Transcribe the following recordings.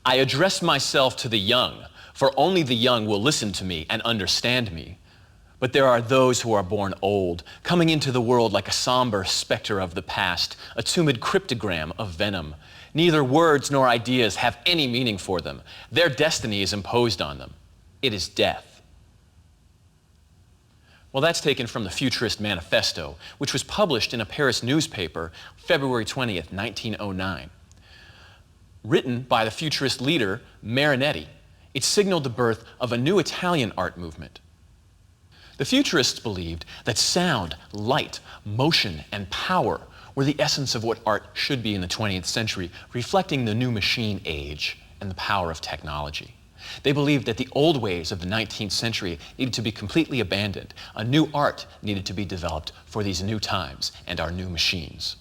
I address myself to the young, for only the young will listen to me and understand me. But there are those who are born old, coming into the world like a somber specter of the past, a tumid cryptogram of venom. Neither words nor ideas have any meaning for them. Their destiny is imposed on them. It is death. Well, that's taken from the Futurist Manifesto, which was published in a Paris newspaper February 20th, 1909. Written by the Futurist leader, Marinetti, it signaled the birth of a new Italian art movement. The Futurists believed that sound, light, motion, and power were the essence of what art should be in the 20th century, reflecting the new machine age and the power of technology. They believed that the old ways of the 19th century needed to be completely abandoned. A new art needed to be developed for these new times and our new machines.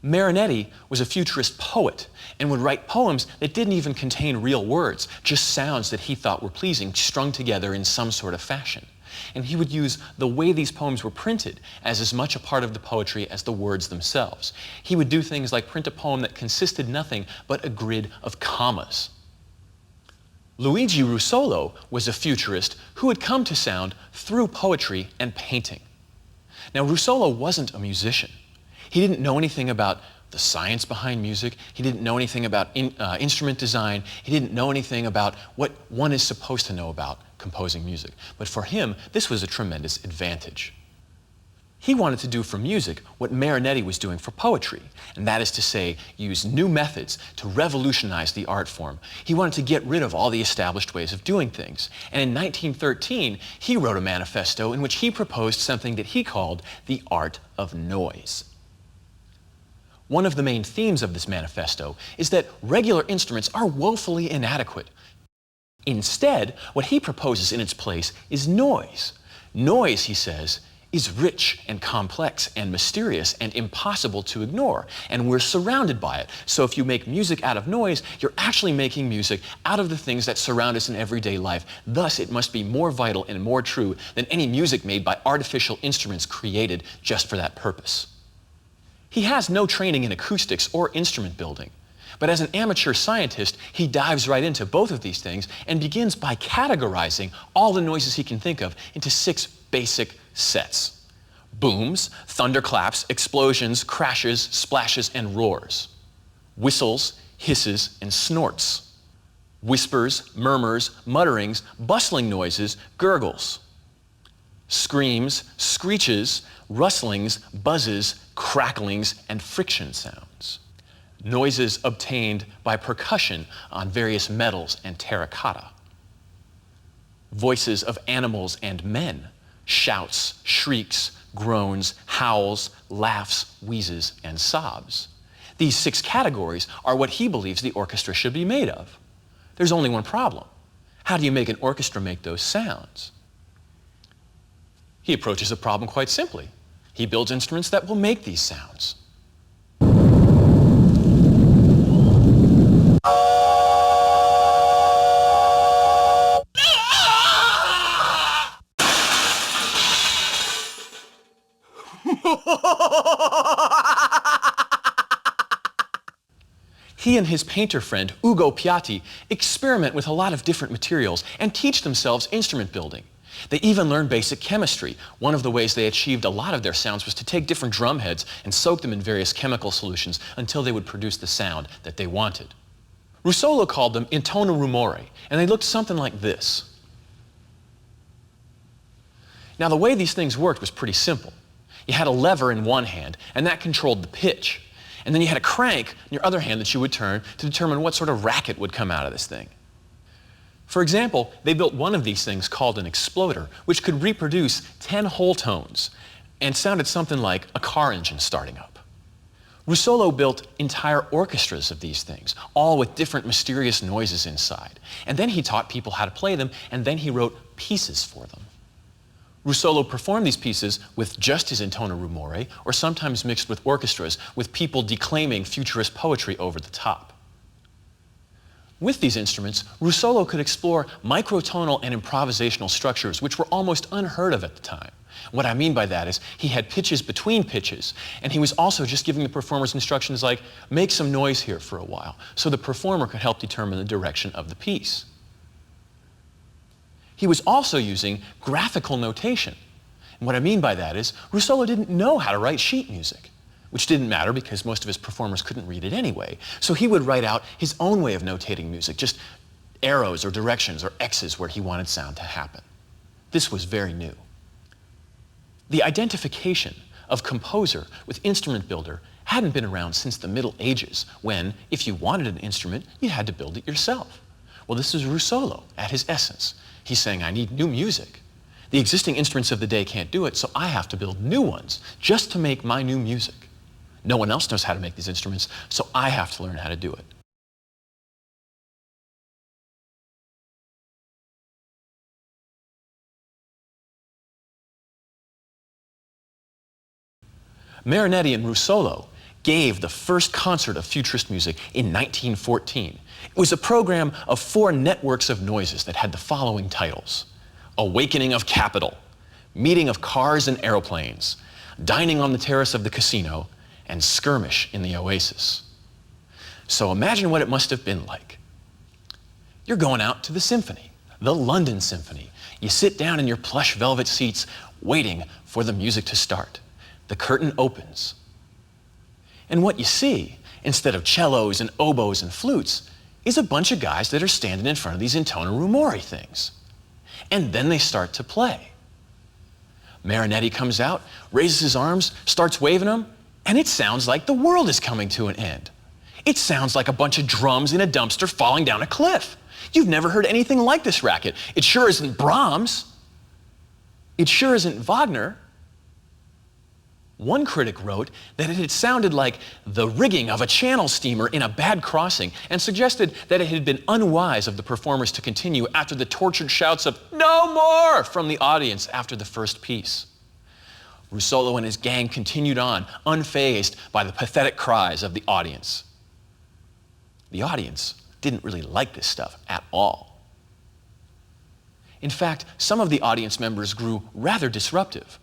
Marinetti was a futurist poet and would write poems that didn't even contain real words, just sounds that he thought were pleasing, strung together in some sort of fashion. And he would use the way these poems were printed as much a part of the poetry as the words themselves. He would do things like print a poem that consisted nothing but a grid of commas. Luigi Russolo was a futurist who had come to sound through poetry and painting. Now, Russolo wasn't a musician. He didn't know anything about the science behind music. He didn't know anything about instrument design. He didn't know anything about what one is supposed to know about composing music. But for him, this was a tremendous advantage. He wanted to do for music what Marinetti was doing for poetry, and that is to say, use new methods to revolutionize the art form. He wanted to get rid of all the established ways of doing things. And in 1913, he wrote a manifesto in which he proposed something that he called the art of noise. One of the main themes of this manifesto is that regular instruments are woefully inadequate. Instead, what he proposes in its place is noise. Noise, he says, is rich and complex and mysterious and impossible to ignore, and we're surrounded by it. So if you make music out of noise, you're actually making music out of the things that surround us in everyday life. Thus, it must be more vital and more true than any music made by artificial instruments created just for that purpose. He has no training in acoustics or instrument building, but as an amateur scientist, he dives right into both of these things and begins by categorizing all the noises he can think of into 6 basic sets: booms, thunderclaps, explosions, crashes, splashes, and roars; whistles, hisses, and snorts; whispers, murmurs, mutterings, bustling noises, gurgles; screams, screeches, rustlings, buzzes, cracklings, and friction sounds; noises obtained by percussion on various metals and terracotta; voices of animals and men; shouts, shrieks, groans, howls, laughs, wheezes, and sobs. These 6 categories are what he believes the orchestra should be made of. There's only one problem. How do you make an orchestra make those sounds? He approaches the problem quite simply. He builds instruments that will make these sounds. He and his painter friend, Ugo Piatti, experiment with a lot of different materials and teach themselves instrument building. They even learn basic chemistry. One of the ways they achieved a lot of their sounds was to take different drum heads and soak them in various chemical solutions until they would produce the sound that they wanted. Russolo called them intono rumore, and they looked something like this. Now, the way these things worked was pretty simple. You had a lever in one hand, and that controlled the pitch. And then you had a crank in your other hand that you would turn to determine what sort of racket would come out of this thing. For example, they built one of these things called an exploder, which could reproduce 10 whole tones and sounded something like a car engine starting up. Russolo built entire orchestras of these things, all with different mysterious noises inside. And then he taught people how to play them, and then he wrote pieces for them. Russolo performed these pieces with just his intono rumore, or sometimes mixed with orchestras, with people declaiming futurist poetry over the top. With these instruments, Russolo could explore microtonal and improvisational structures which were almost unheard of at the time. What I mean by that is he had pitches between pitches, and he was also just giving the performers instructions like, make some noise here for a while, so the performer could help determine the direction of the piece. He was also using graphical notation. And what I mean by that is Russolo didn't know how to write sheet music, which didn't matter because most of his performers couldn't read it anyway. So he would write out his own way of notating music, just arrows or directions or X's where he wanted sound to happen. This was very new. The identification of composer with instrument builder hadn't been around since the Middle Ages, when, if you wanted an instrument, you had to build it yourself. Well, this is Russolo at his essence. He's saying, I need new music. The existing instruments of the day can't do it, so I have to build new ones just to make my new music. No one else knows how to make these instruments, so I have to learn how to do it. Marinetti and Russolo gave the first concert of Futurist music in 1914. It was a program of 4 networks of noises that had the following titles: Awakening of Capital, Meeting of Cars and Aeroplanes, Dining on the Terrace of the Casino, and Skirmish in the Oasis. So imagine what it must have been like. You're going out to the symphony, the London Symphony. You sit down in your plush velvet seats waiting for the music to start. The curtain opens. And what you see, instead of cellos and oboes and flutes, is a bunch of guys that are standing in front of these intono rumori things. And then they start to play. Marinetti comes out, raises his arms, starts waving them, and it sounds like the world is coming to an end. It sounds like a bunch of drums in a dumpster falling down a cliff. You've never heard anything like this racket. It sure isn't Brahms. It sure isn't Wagner. One critic wrote that it had sounded like the rigging of a channel steamer in a bad crossing, and suggested that it had been unwise of the performers to continue after the tortured shouts of "No more!" from the audience after the first piece. Russolo and his gang continued on, unfazed by the pathetic cries of the audience. The audience didn't really like this stuff at all. In fact, some of the audience members grew rather disruptive.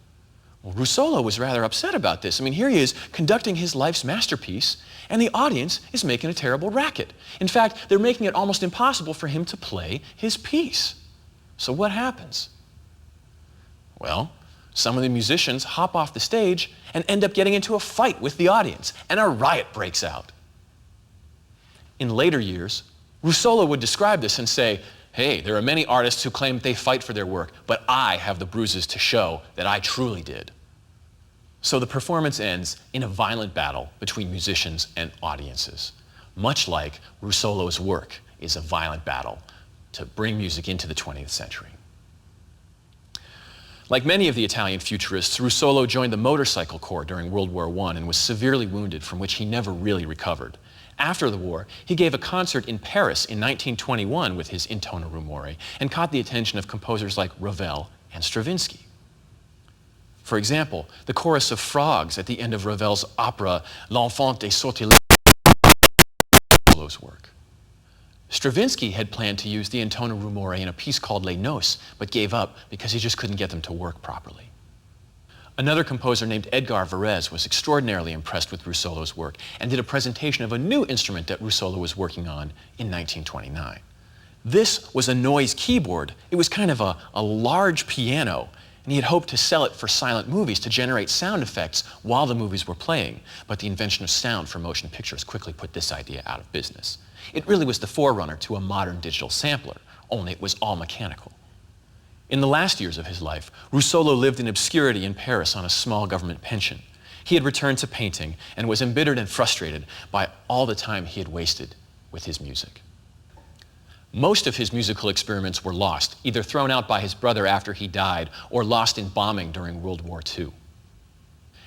Well, Russolo was rather upset about this. I mean, here he is conducting his life's masterpiece, and the audience is making a terrible racket. In fact, they're making it almost impossible for him to play his piece. So what happens? Well, some of the musicians hop off the stage and end up getting into a fight with the audience, and a riot breaks out. In later years, Russolo would describe this and say, hey, there are many artists who claim they fight for their work, but I have the bruises to show that I truly did. So the performance ends in a violent battle between musicians and audiences, much like Russolo's work is a violent battle to bring music into the 20th century. Like many of the Italian Futurists, Russolo joined the motorcycle corps during World War I and was severely wounded, from which he never really recovered. After the war, he gave a concert in Paris in 1921 with his intono rumori and caught the attention of composers like Ravel and Stravinsky. For example, the chorus of frogs at the end of Ravel's opera L'Enfant des Sortilèges work. Stravinsky had planned to use the intono rumori in a piece called Les Noces, but gave up because he just couldn't get them to work properly. Another composer named Edgar Varese was extraordinarily impressed with Russolo's work and did a presentation of a new instrument that Russolo was working on in 1929. This was a noise keyboard. It was kind of a large piano, and he had hoped to sell it for silent movies to generate sound effects while the movies were playing, but the invention of sound for motion pictures quickly put this idea out of business. It really was the forerunner to a modern digital sampler, only it was all mechanical. In the last years of his life, Russolo lived in obscurity in Paris on a small government pension. He had returned to painting and was embittered and frustrated by all the time he had wasted with his music. Most of his musical experiments were lost, either thrown out by his brother after he died or lost in bombing during World War II.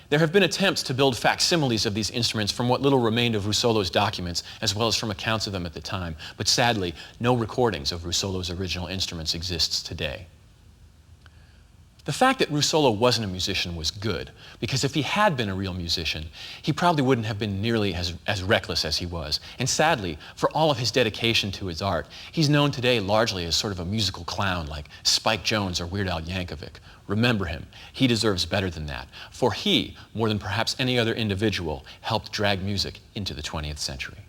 There have been attempts to build facsimiles of these instruments from what little remained of Russolo's documents, as well as from accounts of them at the time, but sadly, no recordings of Russolo's original instruments exists today. The fact that Russolo wasn't a musician was good, because if he had been a real musician, he probably wouldn't have been nearly as reckless as he was. And sadly, for all of his dedication to his art, he's known today largely as sort of a musical clown like Spike Jones or Weird Al Yankovic. Remember him. He deserves better than that, for he, more than perhaps any other individual, helped drag music into the 20th century.